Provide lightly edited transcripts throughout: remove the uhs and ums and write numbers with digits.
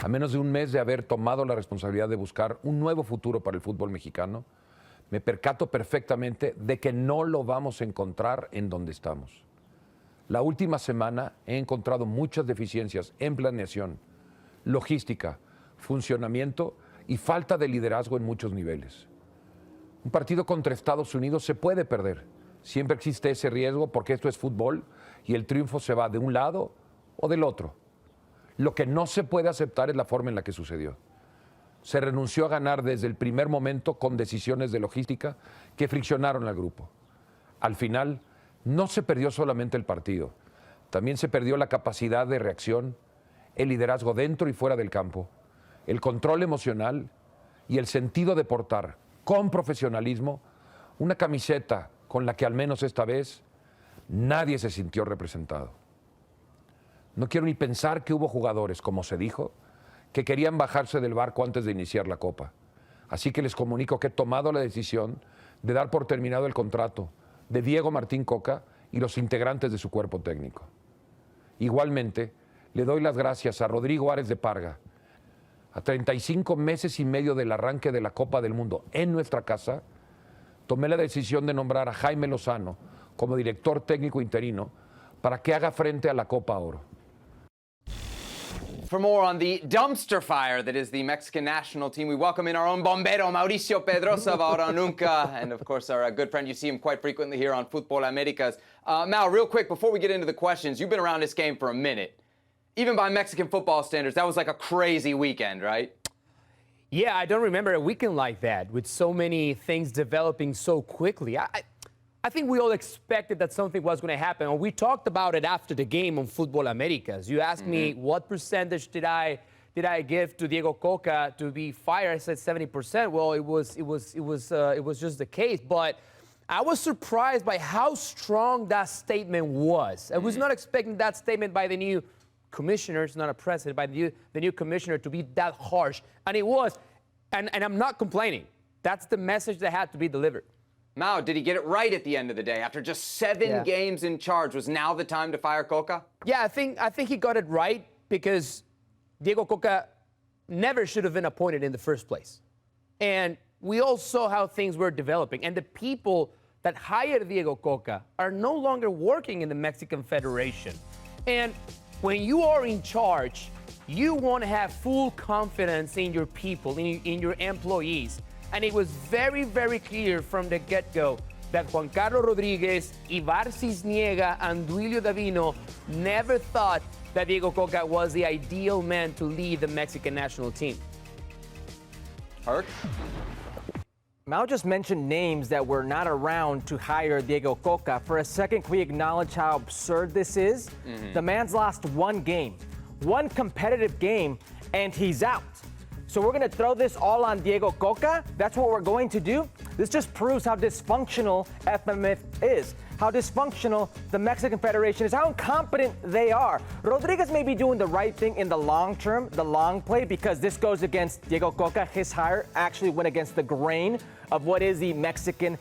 A menos de un mes de haber tomado la responsabilidad de buscar un nuevo futuro para el fútbol mexicano, me percato perfectamente de que no lo vamos a encontrar en donde estamos. La última semana he encontrado muchas deficiencias en planeación, logística, funcionamiento y falta de liderazgo en muchos niveles. Un partido contra Estados Unidos se puede perder. Siempre existe ese riesgo porque esto es fútbol y el triunfo se va de un lado o del otro. Lo que no se puede aceptar es la forma en la que sucedió. Se renunció a ganar desde el primer momento con decisiones de logística que friccionaron al grupo. Al final, no se perdió solamente el partido, también se perdió la capacidad de reacción, el liderazgo dentro y fuera del campo, el control emocional y el sentido de portar con profesionalismo una camiseta con la que al menos esta vez nadie se sintió representado. No quiero ni pensar que hubo jugadores, como se dijo, que querían bajarse del barco antes de iniciar la Copa. Así que les comunico que he tomado la decisión de dar por terminado el contrato de Diego Martín Coca y los integrantes de su cuerpo técnico. Igualmente, le doy las gracias a Rodrigo de Parga. A 35 meses y medio del arranque de la Copa del Mundo en nuestra casa, tomé la decisión de nombrar a Jaime Lozano como director técnico interino para que haga frente a la Copa Oro. For more on the dumpster fire that is the Mexican national team, we welcome in our own bombero, Mauricio Pedroza of Ahora Nunca, and of course our good friend. You see him quite frequently here on Fútbol Americas. Mal, real quick, before we get into the questions, you've been around this game for a minute. Even by Mexican football standards, that was like a crazy weekend, right? Yeah, I don't remember a weekend like that with so many things developing so quickly. I think we all expected that something was going to happen. And we talked about it after the game on Fútbol Americas. You asked me what percentage did I give to Diego Coca to be fired. I said 70%. Well, it was just the case. But I was surprised by how strong that statement was. I was not expecting that statement by the new commissioner, it's not a president, by the new commissioner to be that harsh. And it was. And I'm not complaining. That's the message that had to be delivered. Mao, did he get it right at the end of the day? After just 7 games in charge, was now the time to fire Coca? Yeah, I think he got it right because Diego Coca never should have been appointed in the first place. And we all saw how things were developing. And the people that hired Diego Coca are no longer working in the Mexican Federation. And when you are in charge, you want to have full confidence in your people, in your employees. And it was very, very clear from the get-go that Juan Carlos Rodríguez, Ibar Cisniega, and Duilio Davino never thought that Diego Coca was the ideal man to lead the Mexican national team. Herc? Mao just mentioned names that were not around to hire Diego Coca. For a second, can we acknowledge how absurd this is? The man's lost one game, one competitive game, and he's out. So we're going to throw this all on Diego Coca? That's what we're going to do? This just proves how dysfunctional FMF is, how dysfunctional the Mexican Federation is, how incompetent they are. Rodriguez may be doing the right thing in the long term, the long play, because this goes against Diego Coca. His hire actually went against the grain of what is the Mexican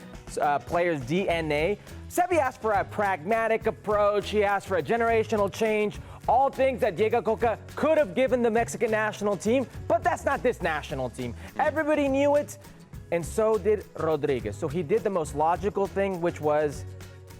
player's DNA. Sevi asked for a pragmatic approach. He asked for a generational change. All things that Diego Coca could have given the Mexican national team, but that's not this national team. Everybody knew it, and so did Rodriguez. So he did the most logical thing, which was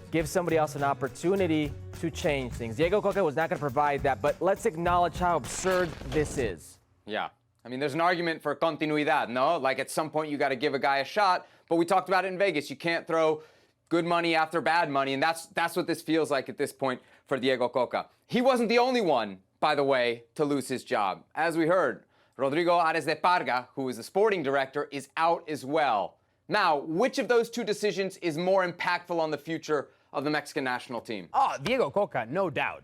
give somebody else an opportunity to change things. Diego Coca was not going to provide that, but let's acknowledge how absurd this is. Yeah. I mean, there's an argument for continuidad, no? Like, at some point, you got to give a guy a shot, but we talked about it in Vegas. You can't throw good money after bad money, and that's what this feels like at this point for Diego Coca. He wasn't the only one, by the way, to lose his job. As we heard, Rodrigo de Parga, who is the sporting director, is out as well. Now, which of those two decisions is more impactful on the future of the Mexican national team? Oh, Diego Coca, no doubt.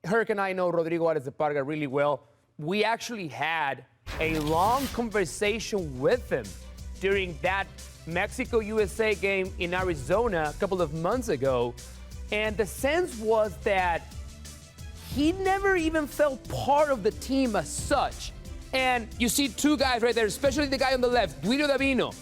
Herc and I know Rodrigo de Parga really well. We actually had a long conversation with him during that Mexico-USA game in Arizona a couple of months ago. And the sense was that he never even felt part of the team as such. And you see two guys right there, especially the guy on the left, Duilio Davino.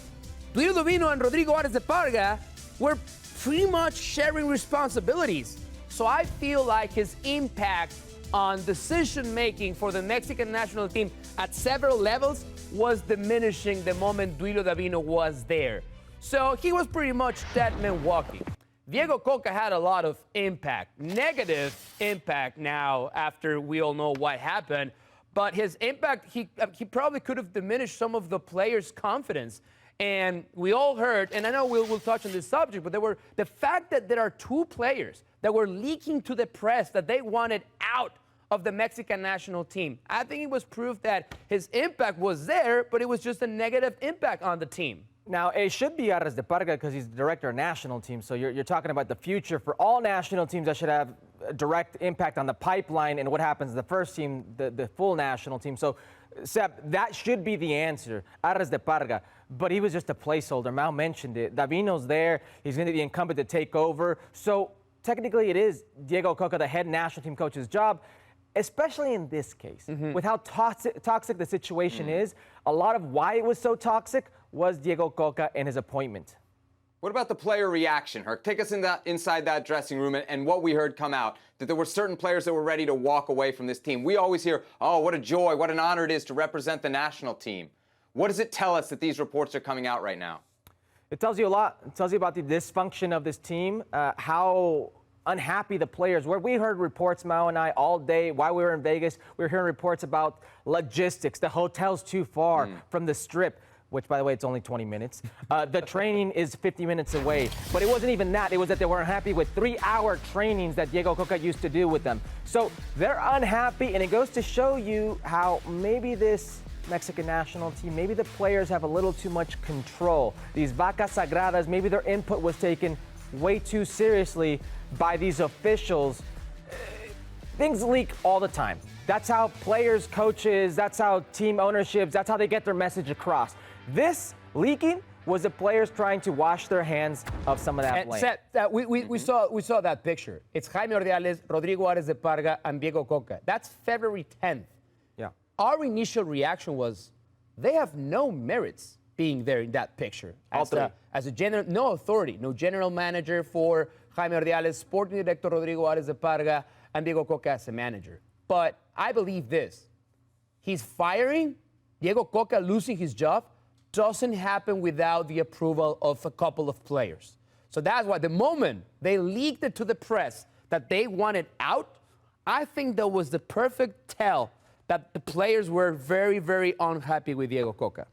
Duilio Davino and Rodrigo de Parga were pretty much sharing responsibilities. So I feel like his impact on decision-making for the Mexican national team at several levels was diminishing the moment Duilio Davino was there. So he was pretty much dead man walking. Diego Coca had a lot of impact, negative impact now after we all know what happened. But his impact, he probably could have diminished some of the players' confidence. And we all heard, and I know we'll touch on this subject, but the fact that there are two players that were leaking to the press that they wanted out of the Mexican national team. I think it was proof that his impact was there, but it was just a negative impact on the team. Now, it should be Ares de Parga because he's the director of national team. So you're talking about the future for all national teams that should have a direct impact on the pipeline and what happens to the first team, the full national team. So, Seb, that should be the answer, Ares de Parga. But he was just a placeholder. Mal mentioned it. Davino's there. He's going to be incumbent to take over. So technically it is Diego Coca, the head national team coach's job, especially in this case. With how toxic the situation is, a lot of why it was so toxic was Diego Coca and his appointment. What about the player reaction, Herc? Take us inside that dressing room and what we heard come out, that there were certain players that were ready to walk away from this team. We always hear, oh, what a joy, what an honor it is to represent the national team. What does it tell us that these reports are coming out right now? It tells you a lot. It tells you about the dysfunction of this team, how unhappy the players were. We heard reports, Mao and I, all day while we were in Vegas. We were hearing reports about logistics. The hotel's too far from the Strip, which, by the way, it's only 20 minutes. The training is 50 minutes away. But it wasn't even that. It was that they weren't happy with 3-hour trainings that Diego Coca used to do with them. So they're unhappy, and it goes to show you how maybe this Mexican national team, maybe the players have a little too much control. These vacas sagradas, maybe their input was taken way too seriously by these officials. Things leak all the time. That's how players, coaches, that's how team ownerships, that's how they get their message across. This leaking was the players trying to wash their hands of some of that blame. Seth, we saw that picture. It's Jaime Ordiales, Rodrigo Ares de Parga, and Diego Coca. That's February 10th. Yeah. Our initial reaction was, they have no merits being there in that picture. As a general, no authority, no general manager for Jaime Ordiales, sporting director Rodrigo Ares de Parga, and Diego Coca as a manager. But I believe this, he's firing, Diego Coca losing his job, doesn't happen without the approval of a couple of players. So that's why the moment they leaked it to the press that they wanted out, I think that was the perfect tell that the players were very, very unhappy with Diego Coca.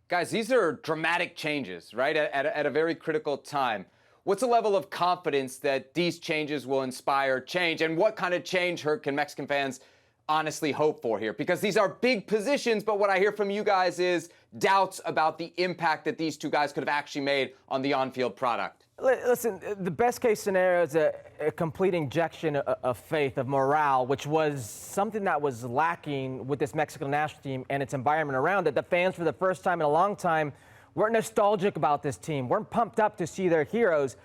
Guys, these are dramatic changes, right, at a very critical time. What's the level of confidence that these changes will inspire change? And what kind of change, Herc, can Mexican fans honestly hope for here? Because these are big positions, but what I hear from you guys is doubts about the impact that these two guys could have actually made on the on-field product. Listen, the best case scenario is a complete injection of faith, of morale, which was something that was lacking with this Mexican national team and its environment around it. The fans, for the first time in a long time, weren't nostalgic about this team, weren't pumped up to see their heroes.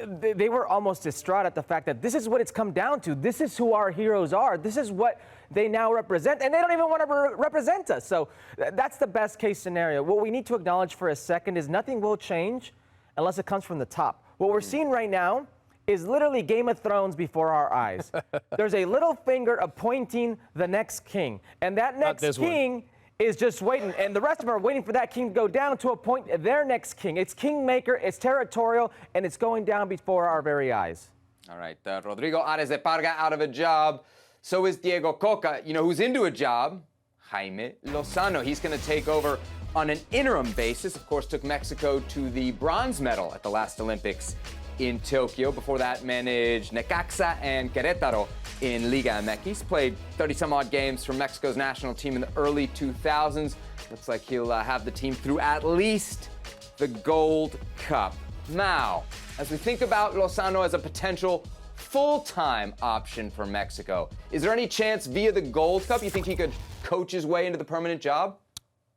They were almost distraught at the fact that this is what it's come down to. This is who our heroes are. This is what they now represent, and they don't even want to represent us. So that's the best case scenario. What we need to acknowledge for a second is nothing will change unless it comes from the top. What we're seeing right now is literally Game of Thrones before our eyes. There's a little finger appointing the next king, and that next king is just waiting, and the rest of them are waiting for that king to go down to appoint their next king. It's kingmaker, it's territorial, and it's going down before our very eyes. All right, Rodrigo Ares de Parga out of a job. So is Diego Coca. You know who's into a job? Jaime Lozano. He's going to take over on an interim basis. Of course, took Mexico to the bronze medal at the last Olympics in Tokyo. Before that, managed Necaxa and Querétaro in Liga MX. Played 30-some-odd games for Mexico's national team in the early 2000s. Looks like he'll have the team through at least the Gold Cup. Now, as we think about Lozano as a potential full-time option for Mexico, is there any chance via the Gold Cup you think he could coach his way into the permanent job?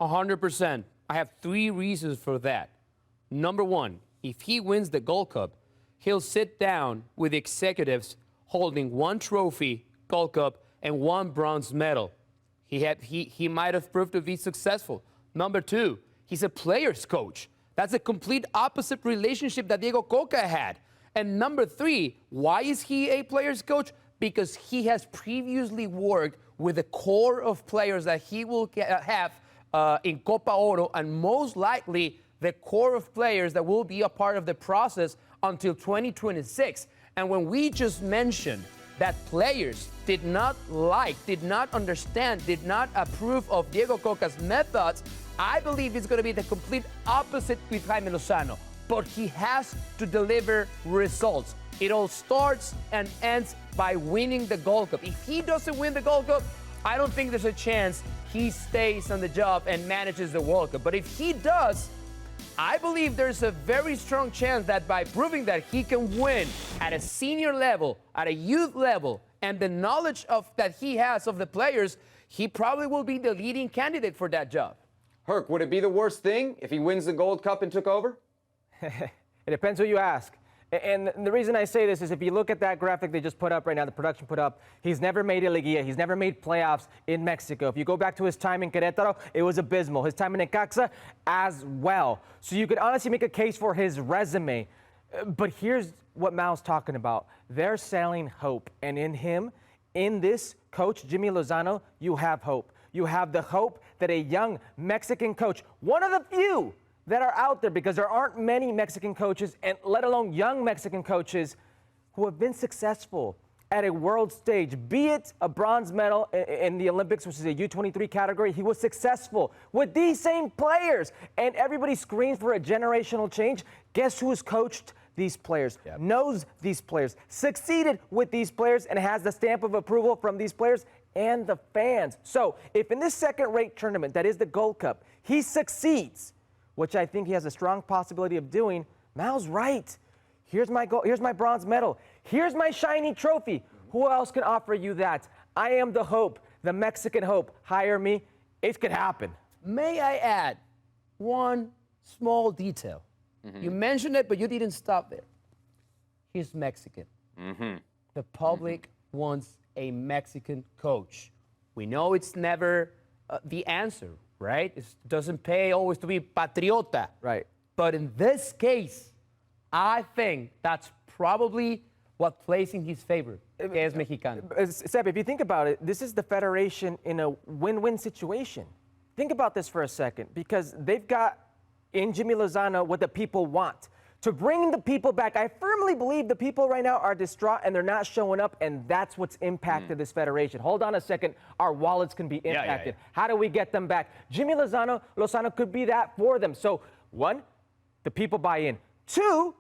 100%. I have 3 reasons for that. Number 1, if he wins the Gold Cup, he'll sit down with the executives holding 1 trophy, Gold Cup, and 1 bronze medal. He might have proved to be successful. Number 2, he's a player's coach. That's a complete opposite relationship that Diego Coca had. And number 3, why is he a player's coach? because he has previously worked with the core of players that he will have in Copa Oro, and most likely the core of players that will be a part of the process until 2026. And when we just mentioned that players did not like, did not understand, did not approve of Diego Cocca's methods, I believe it's going to be the complete opposite with Jaime Lozano. But he has to deliver results. It all starts and ends by winning the Gold Cup. If he doesn't win the Gold Cup, I don't think there's a chance he stays on the job and manages the World Cup. But if he does, I believe there's a very strong chance that by proving that he can win at a senior level, at a youth level, and the knowledge of that he has of the players, he probably will be the leading candidate for that job. Herc, would it be the worst thing if he wins the Gold Cup and took over? It depends who you ask. And the reason I say this is if you look at that graphic they just put up right now, the production put up, he's never made a Liguilla. He's never made playoffs in Mexico. If you go back to his time in Querétaro, it was abysmal. His time in Necaxa as well. So you could honestly make a case for his resume. But here's what Mao's talking about. They're selling hope. And in him, in this coach, Jaime Lozano, you have hope. You have the hope that a young Mexican coach, one of the few that are out there, because there aren't many Mexican coaches, and let alone young Mexican coaches, who have been successful at a world stage, be it a bronze medal in the Olympics, which is a U23 category. He was successful with these same players, and everybody screams for a generational change. Guess who's coached these players, knows these players, succeeded with these players, and has the stamp of approval from these players and the fans. So if in this second-rate tournament, that is the Gold Cup, he succeeds, which I think he has a strong possibility of doing, Mao's right. Here's my gold, here's my bronze medal. Here's my shiny trophy. Who else can offer you that? I am the hope, the Mexican hope. Hire me. It could happen. May I add one small detail? You mentioned it, but you didn't stop there. He's Mexican. The public wants a Mexican coach. We know it's never the answer, right? It doesn't pay always to be patriota. Right. But in this case, I think that's probably what plays in his favor, que es Mexicano. Seb, if you think about it, this is the Federation in a win-win situation. Think about this for a second, because they've got in Jaime Lozano what the people want. To bring the people back, I firmly believe the people right now are distraught and they're not showing up, and that's what's impacted this federation. Hold on a second, our wallets can be impacted. How do we get them back? Jaime Lozano could be that for them. So, one, the people buy in. Two,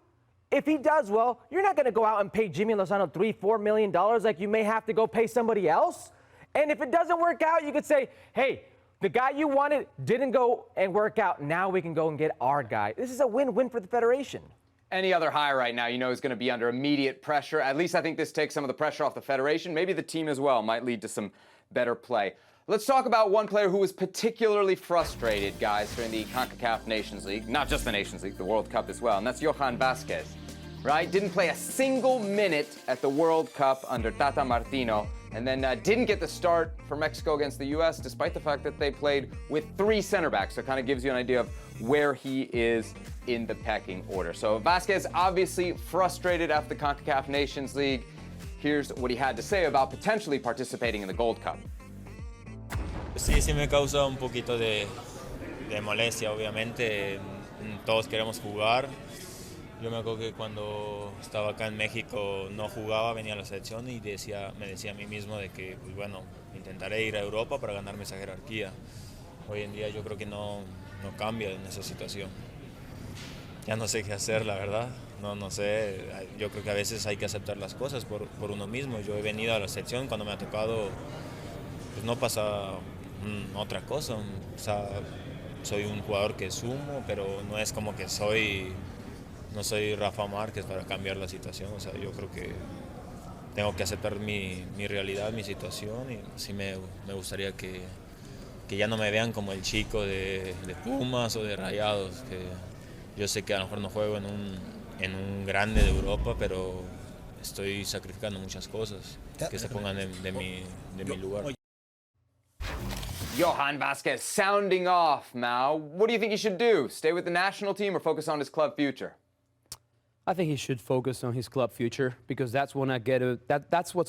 if he does well, you're not going to go out and pay Jaime Lozano $3-4 million like you may have to go pay somebody else. And if it doesn't work out, you could say, hey, the guy you wanted didn't go and work out. Now we can go and get our guy. This is a win-win for the Federation. Any other hire right now, you know, is going to be under immediate pressure. At least I think this takes some of the pressure off the Federation. Maybe the team as well might lead to some better play. Let's talk about one player who was particularly frustrated, guys, during the CONCACAF Nations League. Not just the Nations League, the World Cup as well. And that's Johann Vasquez, right? Didn't play a single minute at the World Cup under Tata Martino. And then didn't get the start for Mexico against the U.S., despite the fact that they played with 3 center backs. So it kind of gives you an idea of where he is in the pecking order. So Vasquez obviously frustrated after the CONCACAF Nations League. Here's what he had to say about potentially participating in the Gold Cup. Sí me causa un poquito de molestia, obviamente. Todos queremos jugar. Yo me acuerdo que cuando estaba acá en México no jugaba, venía a la selección y me decía a mí mismo de que, pues bueno, intentaré ir a Europa para ganarme esa jerarquía. Hoy en día yo creo que no cambia en esa situación. Ya no sé qué hacer, la verdad. No sé, yo creo que a veces hay que aceptar las cosas por uno mismo. Yo he venido a la selección cuando me ha tocado, pues no pasa otra cosa. O sea, soy un jugador que sumo, pero no es como que no soy Rafa Márquez para cambiar la situación. O sea, yo creo que tengo que aceptar mi realidad, mi situación, y sí me gustaría que ya no me vean como el chico de Pumas o de Rayados, que yo sé que a lo mejor no juego en un grande de Europa, pero estoy sacrificando muchas cosas, que se pongan de mi lugar. Johann Vasquez sounding off, Mao. What do you think he should do? Stay with the national team or focus on his club future? I think he should focus on his club future because that's what's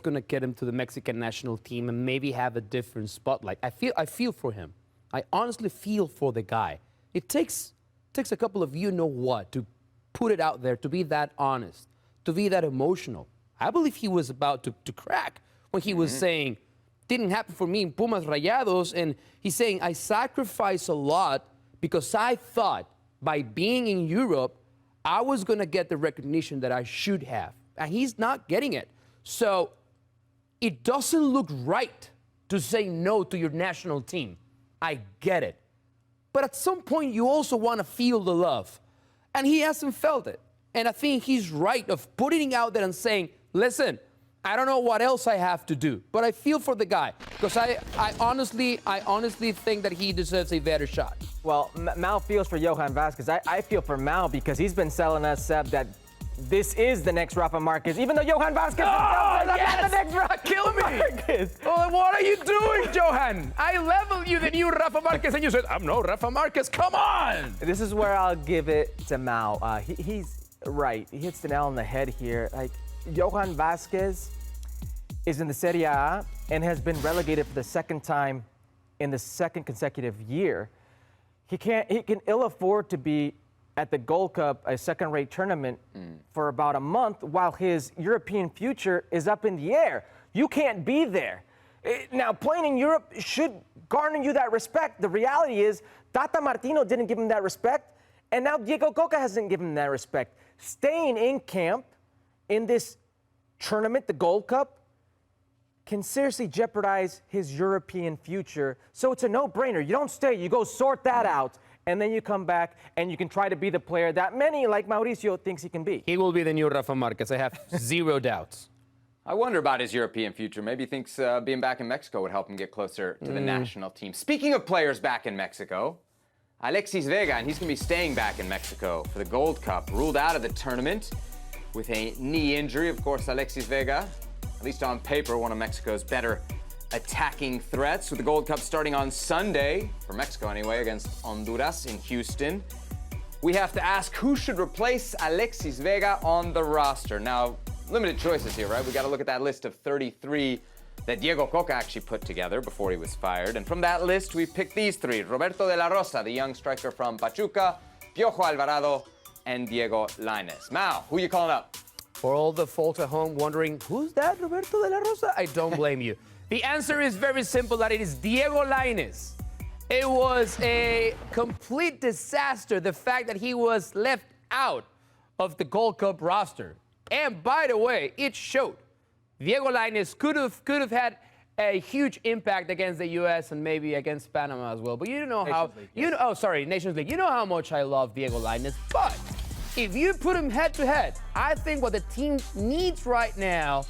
gonna get him to the Mexican national team and maybe have a different spotlight. I feel for him. I honestly feel for the guy. It takes a couple of you know what to put it out there, to be that honest, to be that emotional. I believe he was about to crack when he was saying, didn't happen for me in Pumas Rayados, and he's saying, I sacrificed a lot because I thought by being in Europe, I was going to get the recognition that I should have. And he's not getting it. So it doesn't look right to say no to your national team. I get it. But at some point, you also want to feel the love. And he hasn't felt it. And I think he's right of putting it out there and saying, listen, I don't know what else I have to do, but I feel for the guy because I honestly think that he deserves a better shot. Well, Mal feels for Johann Vasquez. I feel for Mal because he's been selling us, Seb, that this is the next Rafa Marquez, even though Johann Vasquez himself says that's the next Rafa Kill me. Marquez. Well, what are you doing, Johan? I leveled you the new Rafa Marquez, and you said, I'm no Rafa Marquez. Come on. This is where I'll give it to Mal. He's right. He hits the nail on the head here. Like, Johann Vasquez is in the Serie A and has been relegated for the second time in the second consecutive year. He can ill afford to be at the Gold Cup, a second-rate tournament, for about a month while his European future is up in the air. You can't be there. Now, playing in Europe should garner you that respect. The reality is Tata Martino didn't give him that respect, and now Diego Coca hasn't given him that respect. Staying in camp in this tournament, the Gold Cup, can seriously jeopardize his European future. So it's a no-brainer. You don't stay. You go sort that out, and then you come back, and you can try to be the player that many, like Mauricio, thinks he can be. He will be the new Rafa Marquez. I have zero doubts. I wonder about his European future. Maybe he thinks being back in Mexico would help him get closer to the national team. Speaking of players back in Mexico, Alexis Vega, and he's going to be staying back in Mexico for the Gold Cup, ruled out of the tournament with a knee injury. Of course, Alexis Vega, at least on paper, one of Mexico's better attacking threats, with the Gold Cup starting on Sunday, for Mexico anyway, against Honduras in Houston. We have to ask who should replace Alexis Vega on the roster. Now, limited choices here, right? We got to look at that list of 33 that Diego Coca actually put together before he was fired. And from that list, we picked these three: Roberto de la Rosa, the young striker from Pachuca, Piojo Alvarado, and Diego Lainez. Mao, who you calling up? For all the folks at home wondering, who's that, Roberto de la Rosa? I don't blame you. The answer is very simple, that it is Diego Lainez. It was a complete disaster, the fact that he was left out of the Gold Cup roster. And by the way, it showed. Diego Lainez could have had a huge impact against the U.S. and maybe against Panama as well. But you know how, Nations League. You know how much I love Diego Lainez. But if you put him head to head, I think what the team needs right now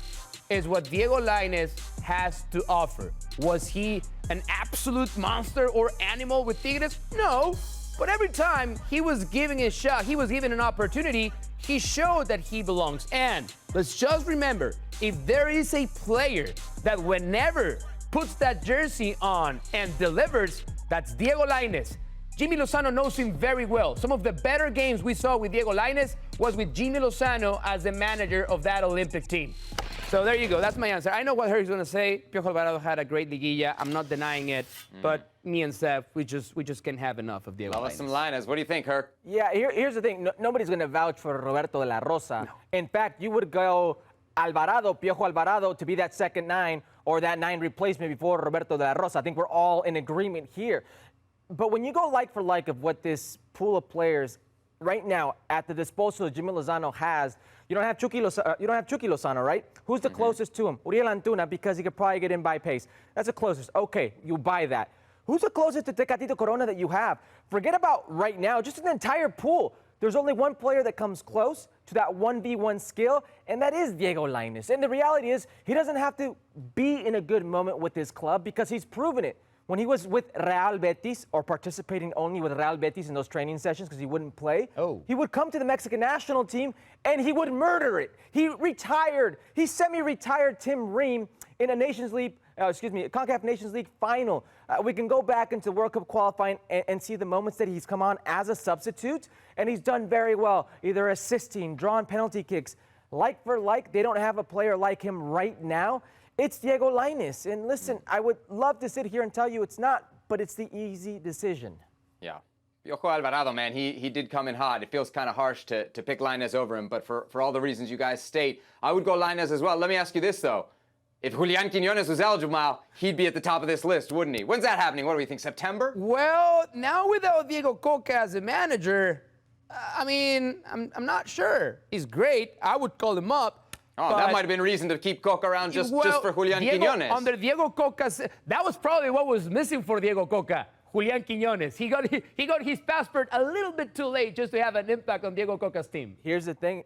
is what Diego Lainez has to offer. Was he an absolute monster or animal with Tigres? No. But every time he was given a shot, he was given an opportunity, he showed that he belongs. And let's just remember, if there is a player that whenever puts that jersey on and delivers, that's Diego Lainez. Jaime Lozano knows him very well. Some of the better games we saw with Diego Lainez was with Jaime Lozano as the manager of that Olympic team. So there you go. That's my answer. I know what Harry's going to say. Piojo Alvarado had a great liguilla. I'm not denying it. But me and Seth, we just can't have enough of Diego Lainez. Some Lainez. What do you think, Herc? Yeah, here's the thing. Nobody's going to vouch for Roberto de la Rosa. No. In fact, you would go Alvarado, Piojo Alvarado, to be that second nine or that nine replacement before Roberto de la Rosa. I think we're all in agreement here. But when you go like for like of what this pool of players right now at the disposal Jaime Lozano has, you don't have Chucky Lozano, right? Who's the closest to him? Uriel Antuna, because he could probably get in by pace. That's the closest. Okay, you buy that. Who's the closest to Tecatito Corona that you have? Forget about right now, just an entire pool. There's only one player that comes close to that 1v1 skill, and that is Diego Lainez. And the reality is, he doesn't have to be in a good moment with his club because he's proven it. When he was with Real Betis, or participating only with Real Betis in those training sessions because he wouldn't play, he would come to the Mexican national team and he would murder it. He semi-retired Tim Ream in a Nations League CONCACAF Nations League final. We can go back into World Cup qualifying and see the moments that he's come on as a substitute, and he's done very well, either assisting, drawing penalty kicks. Like for like, they don't have a player like him right now. It's Diego Lainez. And listen, I would love to sit here and tell you it's not, but it's the easy decision. Yeah. Piojo Alvarado, man, he did come in hot. It feels kind of harsh to pick Lainez over him, but for all the reasons you guys state, I would go Lainez as well. Let me ask you this, though. If Julián Quiñones was eligible, he'd be at the top of this list, wouldn't he? When's that happening? What do we think, September? Well, now without Diego Coca as a manager, I mean, I'm not sure. He's great. I would call him up. Oh, that might have been reason to keep Coca around just for Julián Quiñones. Under Diego Coca's, that was probably what was missing for Diego Coca. Julián Quiñones. He got his passport a little bit too late just to have an impact on Diego Coca's team. Here's the thing,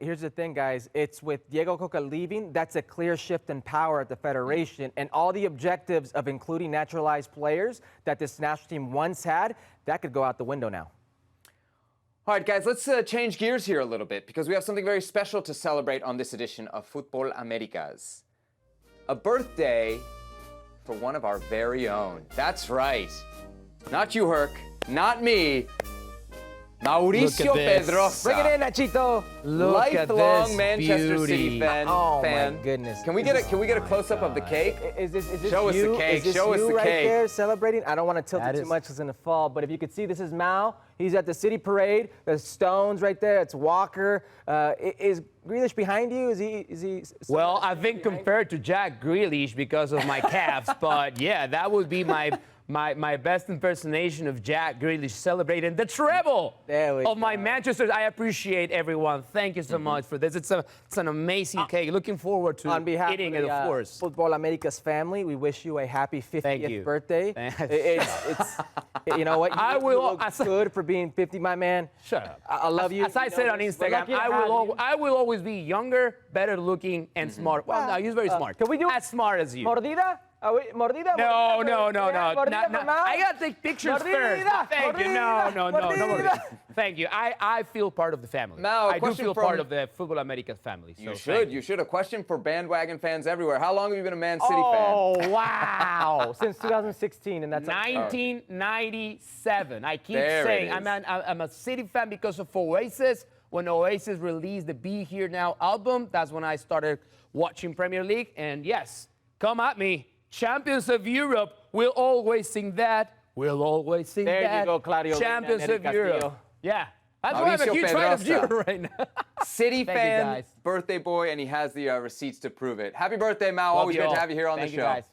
guys. It's with Diego Coca leaving, that's a clear shift in power at the Federation. And all the objectives of including naturalized players that this national team once had, that could go out the window now. All right, guys, let's change gears here a little bit because we have something very special to celebrate on this edition of Fútbol Américas. A birthday for one of our very own. That's right. Not you, Herc. Not me. Mauricio Pedroza. Bring it in, Nachito. Lifelong Manchester City fan. Oh my goodness. Can we get a close-up of the cake? Is this Show us you? the cake. Is this Show us you the right cake. there celebrating? I don't want to tilt it too much because it's gonna fall. But if you could see, this is Mao. He's at the City Parade. There's Stones right there. It's Walker. Is Grealish behind you? Is he? Well, I think compared to Jack Grealish because of my calves, but yeah, that would be my best impersonation of Jack Grealish celebrating the treble of my Manchester. I appreciate everyone. Thank you so much for this. It's an amazing cake. Looking forward to eating it, of course. Fútbol Américas family, we wish you a happy 50th birthday. Thanks. You know what? I will. Look good for being 50, my man. Shut up. I love you. As I said on Instagram, I will always be younger, better looking, and smart. Well, no, he's very smart. Can we do as smart as you? Mordida? Mordida? No. Mordida for Mao? I gotta take pictures first. Thank you. No. Thank you. I feel part of the family. Mao, I do feel part of the Fútbol Américas family. So You should. A question for bandwagon fans everywhere. How long have you been a Man City fan? Oh, wow. Since 2016, and that's 1997. I keep There saying it is. I'm a City fan because of Oasis. When Oasis released the Be Here Now album, that's when I started watching Premier League. And yes, come at me. Champions of Europe, we'll always sing that. We'll always sing that. There you go, Claudio. Champions of Europe. Yeah. That's why I'm a Mauricio huge fan of Pedroza. you right now. City Thank you, fan, guys. birthday boy, and he has the receipts to prove it. Happy birthday, Mao. Love Always you great all. to have you here on Thank the you, show. guys.